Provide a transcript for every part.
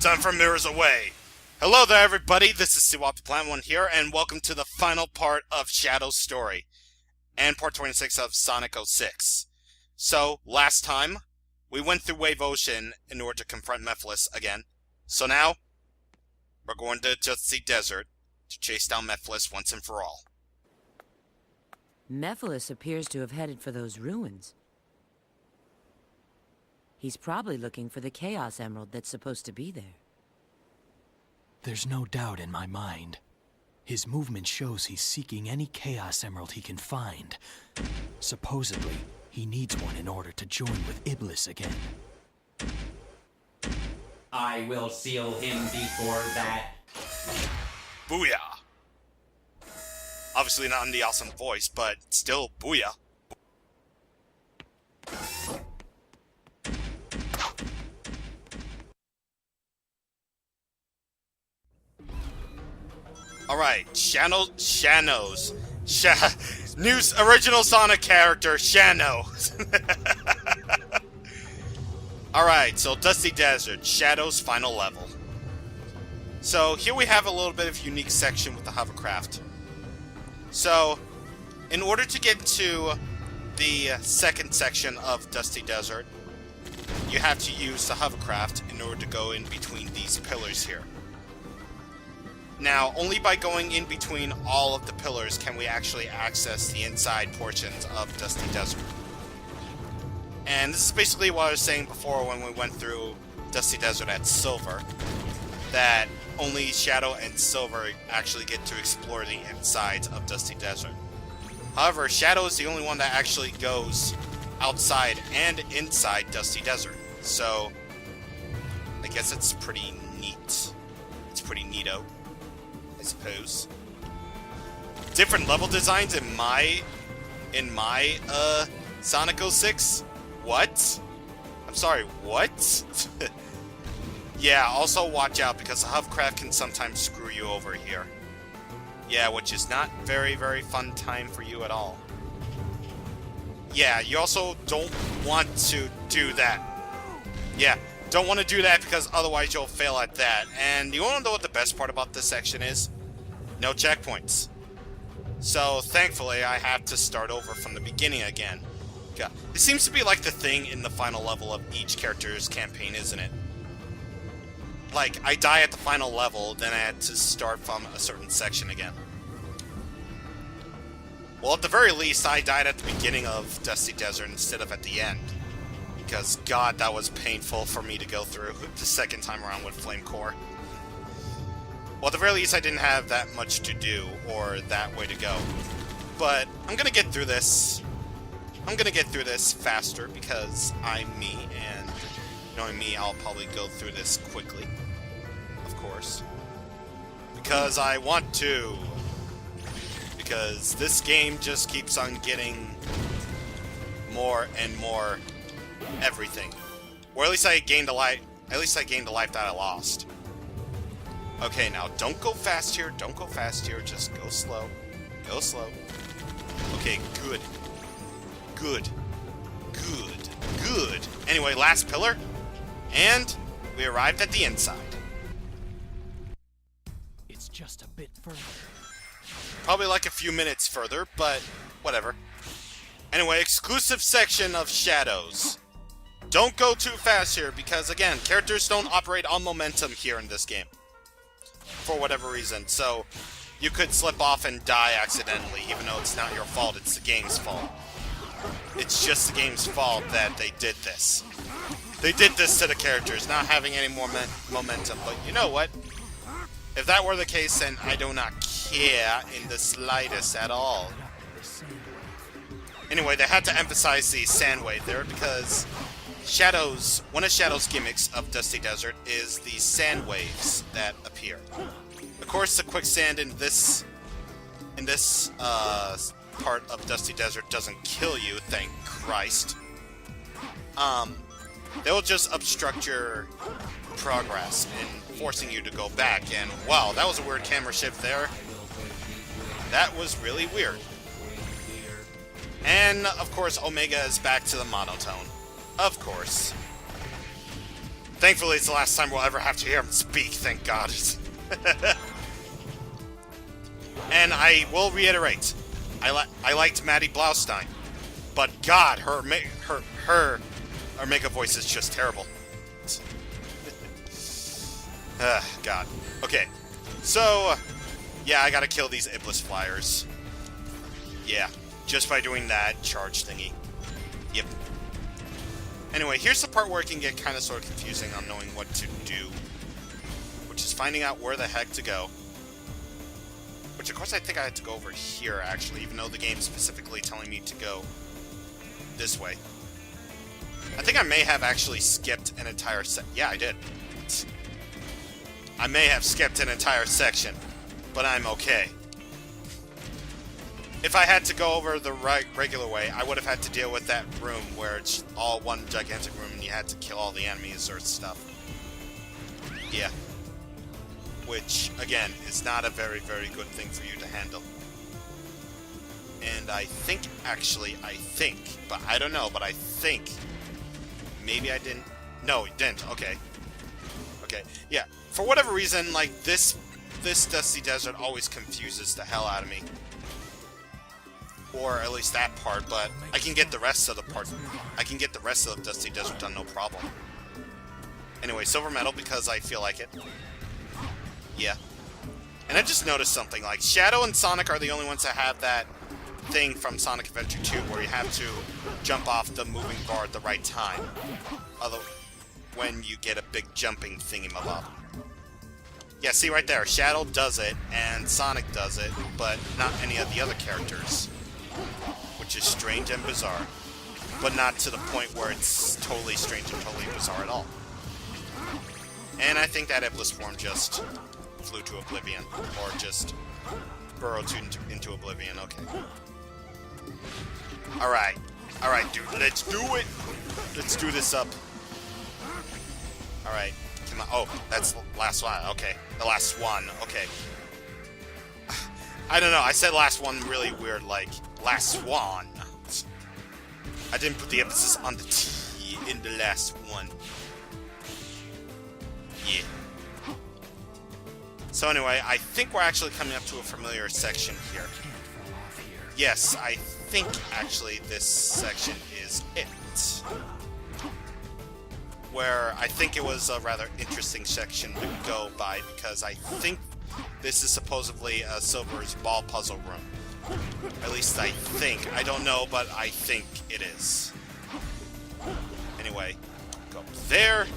Time for Mirrors Away! Hello there everybody, this is CwapTheNintendin here, and welcome to the final part of Shadow's story, and part 26 of Sonic 06. So, last time, we went through Wave Ocean in order to confront Miiverses again. So now, we're going to Dusty Desert to chase down Miiverses once and for all. Miiverses appears to have headed for those ruins. He's probably looking for the Chaos Emerald that's supposed to be there. There's no doubt in my mind. His movement shows he's seeking any Chaos Emerald he can find. Supposedly, he needs one in order to join with Iblis again. I will seal him before that. Booyah! Obviously not in the awesome voice, but still booyah. Alright, Shanos. New original Sonic character, Shanos. Alright, so Dusty Desert, Shadow's final level. So here we have a little bit of unique section with the hovercraft. So, in order to get to the second section of Dusty Desert, you have to use the hovercraft in order to go in between these pillars here. Now, only by going in between all of the pillars can we actually access the inside portions of Dusty Desert. And this is basically what I was saying before when we went through Dusty Desert at Silver, that only Shadow and Silver actually get to explore the insides of Dusty Desert. However, Shadow is the only one that actually goes outside and inside Dusty Desert. So, I guess it's pretty neat. It's pretty neato, I suppose. Different level designs in my Sonic 06? What? I'm sorry, what? Yeah, also watch out because the hovercraft can sometimes screw you over here. Yeah, which is not very fun time for you at all. Yeah, you also don't want to do that. Yeah, don't want to do that because otherwise you'll fail at that. And you want to know what the best part about this section is? No checkpoints. So, thankfully, I have to start over from the beginning again. God, it seems to be like the thing in the final level of each character's campaign, isn't it? Like, I die at the final level, then I had to start from a certain section again. Well, at the very least, I died at the beginning of Dusty Desert instead of at the end. Because, God, that was painful for me to go through the second time around with Flame Core. Well, at the very least, I didn't have that much to do, or that way to go. But, I'm gonna get through this. I'm gonna get through this faster, because I'm me, and knowing me, I'll probably go through this quickly. Of course. Because I want to. Because this game just keeps on getting more and more everything. Or at least I gained a life. At least I gained the life that I lost. Okay, now don't go fast here. Don't go fast here. Just go slow. Go slow. Okay, good. Good. Good. Good. Anyway, last pillar. And we arrived at the inside. It's just a bit further. Probably like a few minutes further, but whatever. Anyway, exclusive section of Shadows. Don't go too fast here, because again, characters don't operate on momentum here in this game. For whatever reason, so you could slip off and die accidentally, even though it's not your fault, it's the game's fault. It's just the game's fault that they did this. They did this to the characters, not having any more momentum, but you know what? If that were the case, then I do not care in the slightest at all. Anyway, they had to emphasize the sand wave there because one of Shadow's gimmicks of Dusty Desert is the sand waves that appear. Of course, the quicksand in this part of Dusty Desert doesn't kill you, thank Christ. They will just obstruct your progress and forcing you to go back. And wow, that was a weird camera shift there. That was really weird. And of course, Omega is back to the monotone. Of course. Thankfully, it's the last time we'll ever have to hear him speak, thank God. And I will reiterate, I liked Maddie Blaustein, but God, her Omega voice is just terrible. God. Okay, so, yeah, I gotta kill these Iblis flyers. Yeah, just by doing that charge thingy. Yep. Anyway, here's the part where it can get kind of sort of confusing on knowing what to do, which is finding out where the heck to go. Which, of course, I think I had to go over here, actually, even though the game's specifically telling me to go this way. I think I may have actually skipped an entire yeah, I did. I may have skipped an entire section, but I'm okay. If I had to go over the regular way, I would have had to deal with that room where it's all one gigantic room and you had to kill all the enemies or stuff. Yeah. Which, again, is not a very, very good thing for you to handle. And I think, but I don't know, but I think, maybe I didn't, no, it didn't, okay. Okay, yeah, for whatever reason, like, this Dusty Desert always confuses the hell out of me. Or at least that part, but I can get the rest of the part, I can get the rest of the Dusty Desert done, no problem. Anyway, silver medal because I feel like it. Yeah. And I just noticed something, like, Shadow and Sonic are the only ones that have that thing from Sonic Adventure 2 where you have to jump off the moving bar at the right time. Although, when you get a big jumping thingy-mabob. Yeah, see right there, Shadow does it, and Sonic does it, but not any of the other characters. Which is strange and bizarre. But not to the point where it's totally strange and totally bizarre at all. And I think that Iblis form just flew to oblivion, or just burrowed into oblivion, okay. Alright, dude, let's do it! Let's do this up. Alright, come on, oh, that's the last one, okay. The last one, okay. I don't know, I said last one really weird, like, last one. I didn't put the emphasis on the T in the last one. Yeah. So anyway, I think we're actually coming up to a familiar section here. Yes, I think actually this section is it. Where I think it was a rather interesting section to go by because I think this is supposedly a Silver's ball puzzle room. At least I think. I don't know, but I think it is. Anyway, go there.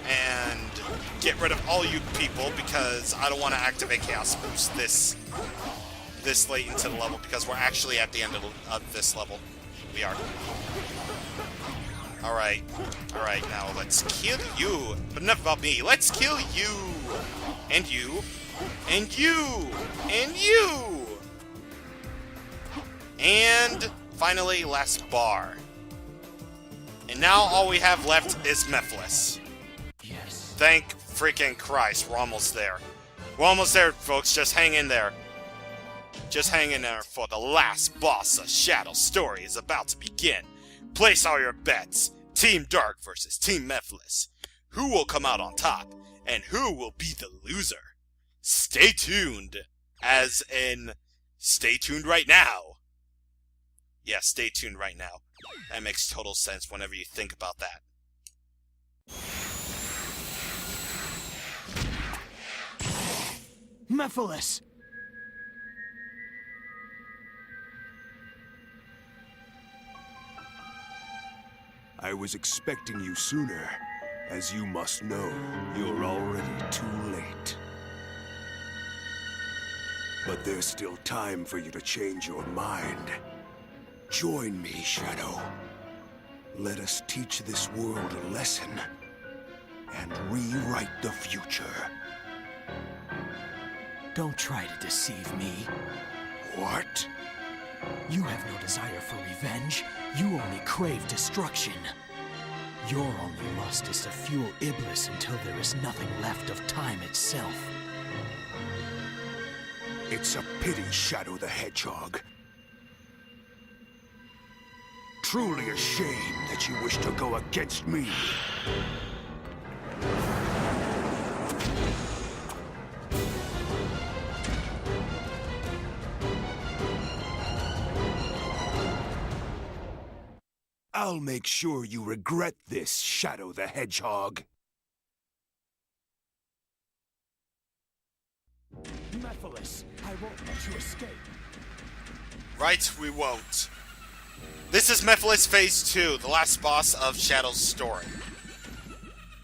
And get rid of all you people because I don't want to activate Chaos Boost this late into the level because we're actually at the end of this level. We are. Alright, now let's kill you. But enough about me. Let's kill you. And you. And you. And you. And finally, last bar. And now all we have left is Mephiles. Thank freaking Christ, we're almost there. We're almost there, folks, just hang in there. Just hang in there for the last boss of Shadow's story is about to begin. Place all your bets. Team Dark versus Team Mephiles. Who will come out on top, and who will be the loser? Stay tuned, as in, stay tuned right now. Yeah, stay tuned right now. That makes total sense whenever you think about that. Mephiles! I was expecting you sooner. As you must know, you're already too late. But there's still time for you to change your mind. Join me, Shadow. Let us teach this world a lesson and rewrite the future. Don't try to deceive me. What? You have no desire for revenge. You only crave destruction. Your only lust is to fuel Iblis until there is nothing left of time itself. It's a pity, Shadow the Hedgehog. Truly a shame that you wish to go against me. I'll make sure you regret this, Shadow the Hedgehog. Mephiles, I won't let you escape. Right, we won't. This is Mephiles Phase 2, the last boss of Shadow's story.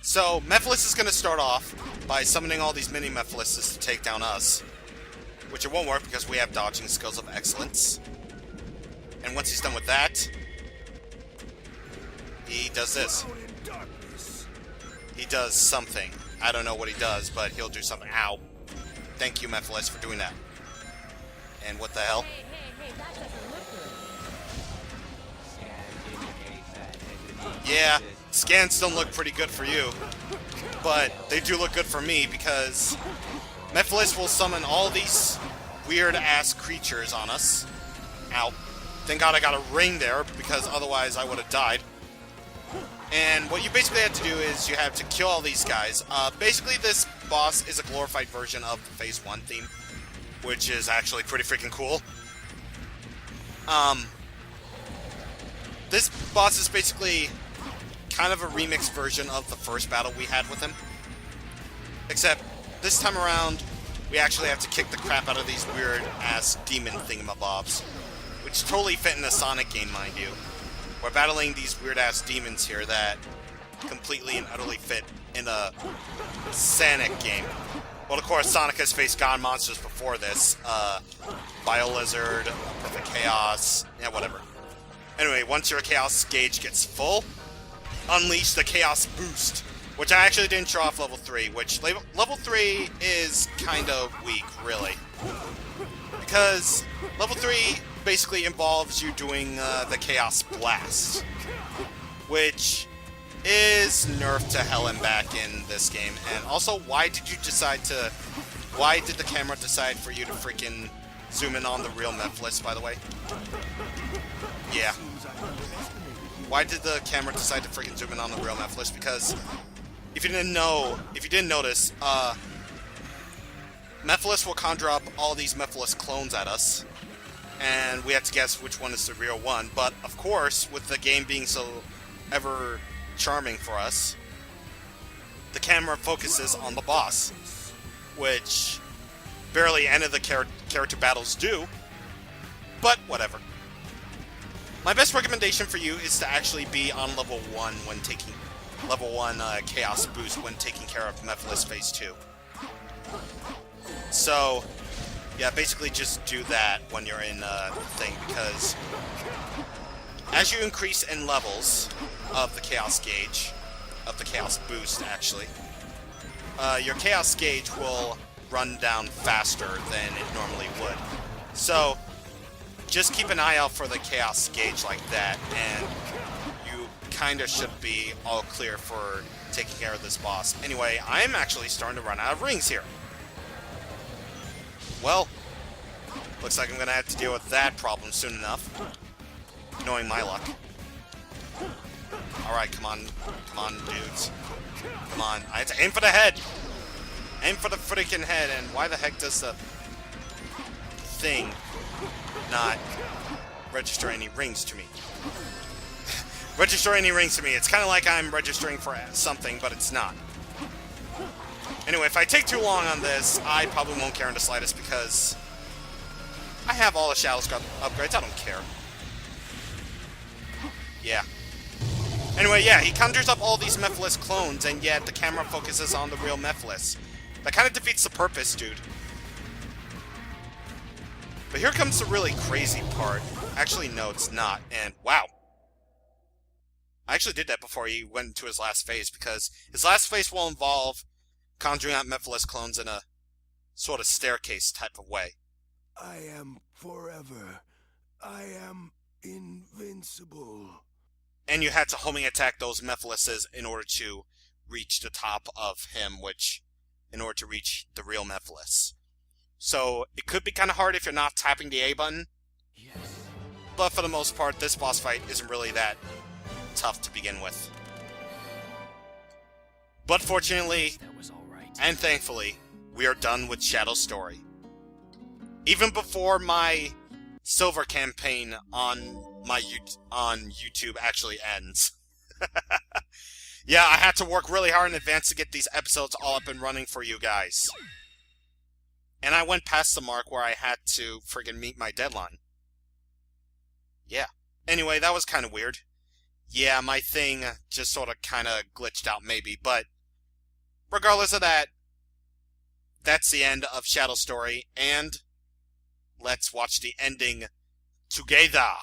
So, Mephiles is going to start off by summoning all these mini Mephileses to take down us. Which it won't work because we have dodging skills of excellence. And once he's done with that, he does this. He does something. I don't know what he does, but he'll do something. Ow. Thank you, Mephiles, for doing that. And what the hell? Yeah, scans don't look pretty good for you, but they do look good for me because Mephiles will summon all these weird-ass creatures on us. Ow. Thank God I got a ring there, because otherwise I would have died. And what you basically have to do is you have to kill all these guys. Basically, this boss is a glorified version of the Phase 1 theme, which is actually pretty freaking cool. This boss is basically kind of a remixed version of the first battle we had with him. Except, this time around, we actually have to kick the crap out of these weird-ass demon thingamabobs. Which totally fit in a Sonic game, mind you. We're battling these weird-ass demons here that completely and utterly fit in a Sonic game. Well, of course, Sonic has faced god monsters before this. Bio-Lizard, Perfect Chaos, yeah, whatever. Anyway, once your Chaos gauge gets full, unleash the Chaos Boost, which I actually didn't show off level 3, which level 3 is kind of weak, really. Because level 3 basically involves you doing the Chaos Blast, which is nerfed to hell and back in this game. And also, why did the camera decide for you to freaking zoom in on the real Mephiles, by the way? Yeah. Why did the camera decide to freaking zoom in on the real Mephiles? Because if you didn't notice, Mephiles will conjure up all these Mephiles clones at us, and we have to guess which one is the real one. But, of course, with the game being so ever charming for us, the camera focuses on the boss, which barely any of the character battles do, but whatever. My best recommendation for you is to actually be on level 1 when taking level 1 Chaos Boost when taking care of Mephiles Phase 2. So, yeah, basically just do that when you're in the thing, because as you increase in levels of the Chaos Gauge, of the Chaos Boost, actually, your Chaos Gauge will run down faster than it normally would. So, just keep an eye out for the Chaos Gauge like that, and you kinda should be all clear for taking care of this boss. Anyway, I'm actually starting to run out of rings here. Well, looks like I'm gonna have to deal with that problem soon enough, knowing my luck. Alright, come on, dudes. Come on, I have to aim for the head! Aim for the freaking head, and why the heck does the thing not register any rings to me? Register any rings to me. It's kind of like I'm registering for something, but it's not. Anyway, if I take too long on this, I probably won't care in the slightest because I have all the Shadows upgrades. I don't care. Yeah. Anyway, yeah, he conjures up all these Mephiles clones, and yet the camera focuses on the real Mephiles. That kind of defeats the purpose, dude. But here comes the really crazy part. Actually, no, it's not. And, wow. I actually did that before he went into his last phase, because his last phase will involve conjuring out Mephiles clones in a sort of staircase type of way. I am forever. I am invincible. And you had to homing attack those Mephileses in order to reach the top of him, in order to reach the real Mephiles. So, it could be kind of hard if you're not tapping the A button. Yes. But for the most part, this boss fight isn't really that tough to begin with. But fortunately, That was all right. and thankfully, we are done with Shadow's story. Even before my silver campaign on YouTube actually ends. Yeah, I had to work really hard in advance to get these episodes all up and running for you guys. And I went past the mark where I had to friggin' meet my deadline. Yeah. Anyway, that was kind of weird. Yeah, my thing just sort of kind of glitched out maybe, but regardless of that, that's the end of Shadow's story, and let's watch the ending together.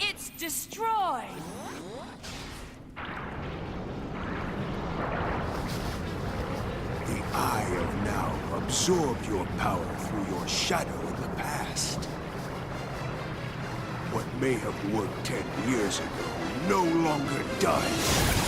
It's destroyed! The Eye of Now absorbed your power through your shadow in the past. What may have worked 10 years ago no longer does.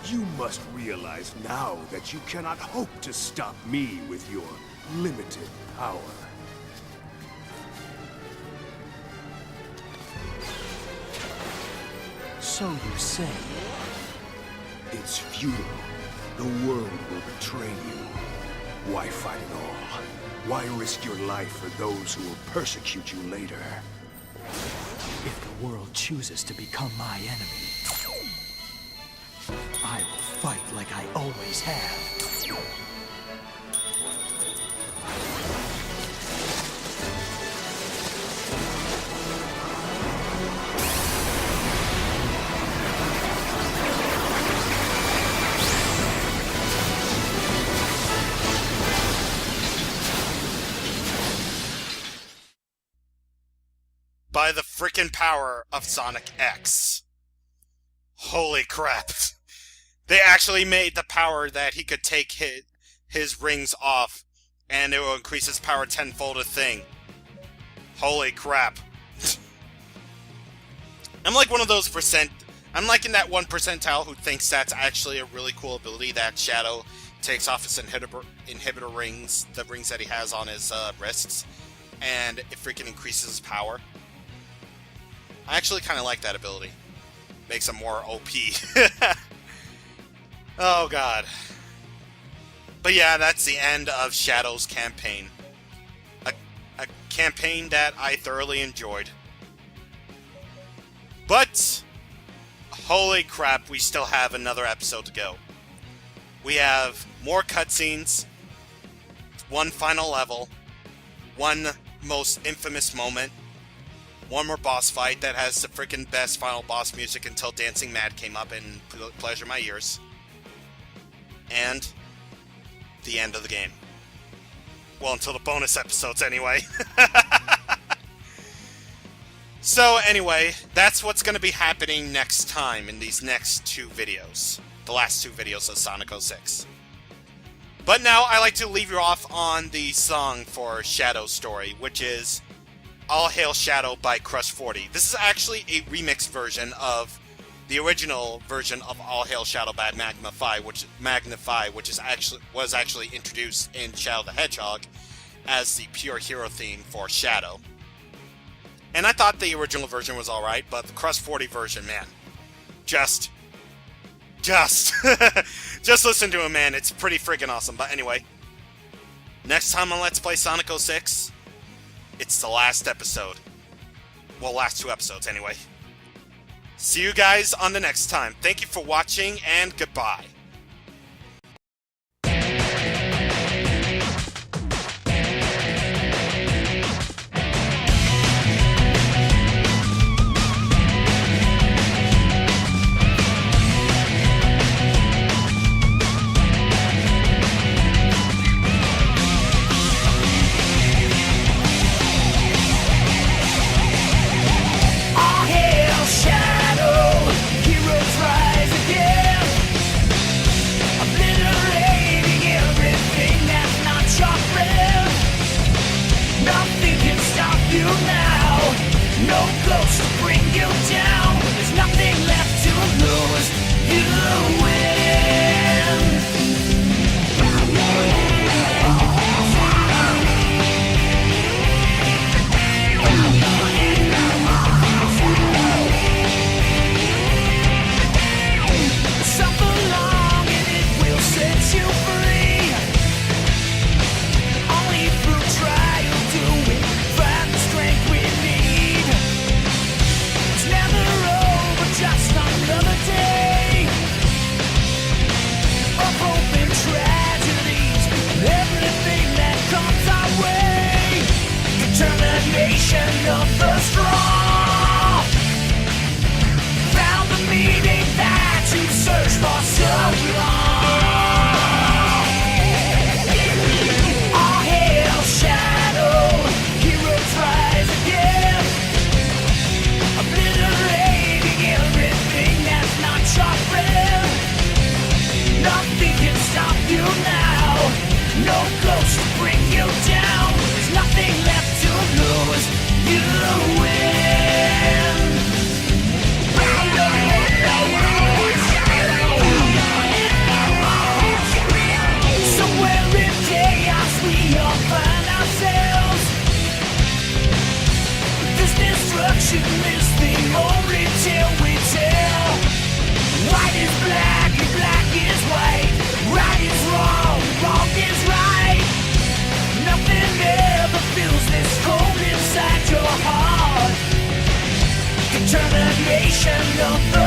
You must realize now that you cannot hope to stop me with your limited power. So you say. It's futile. The world will betray you. Why fight at all? Why risk your life for those who will persecute you later? If the world chooses to become my enemy, I will fight like I always have. By the frickin' power of Sonic X. Holy crap. They actually made the power that he could take his rings off, and it will increase his power tenfold a thing. Holy crap. I'm like one of those I'm like in that 1% who thinks that's actually a really cool ability that Shadow takes off his inhibitor rings, the rings that he has on his wrists, and it freaking increases his power. I actually kind of like that ability. Makes him more OP. Oh god. But yeah, that's the end of Shadow's campaign. A campaign that I thoroughly enjoyed. But, holy crap, we still have another episode to go. We have more cutscenes, one final level, one most infamous moment, one more boss fight that has the freaking best final boss music until Dancing Mad came up and pleasured my ears. And the end of the game. Well, until the bonus episodes, anyway. So, anyway, that's what's going to be happening next time in these next two videos. The last two videos of Sonic 06. But now, I like to leave you off on the song for Shadow's story, which is All Hail Shadow by Crush 40. This is actually a remix version of the original version of All Hail Shadow by Magnify, which was actually introduced in Shadow the Hedgehog as the pure hero theme for Shadow. And I thought the original version was alright, but the Crush 40 version, man, just listen to it, man. It's pretty freaking awesome. But anyway, next time on Let's Play Sonic 06, it's the last episode. Well, last 2 episodes, anyway. See you guys on the next time. Thank you for watching, and goodbye. Of the straw, found the meaning that you searched for so long. All hail Shadow, heroes rise again, obliterating everything that's not your friend. Nothing can stop you now, no ghost to bring you down. There's nothing left to lose. You win. Somewhere in chaos we all find ourselves. This destruction is the only tale we tell. White is black and black is white. Right is wrong, wrong is right. Nothing ever feels this cold inside your heart. Determination of the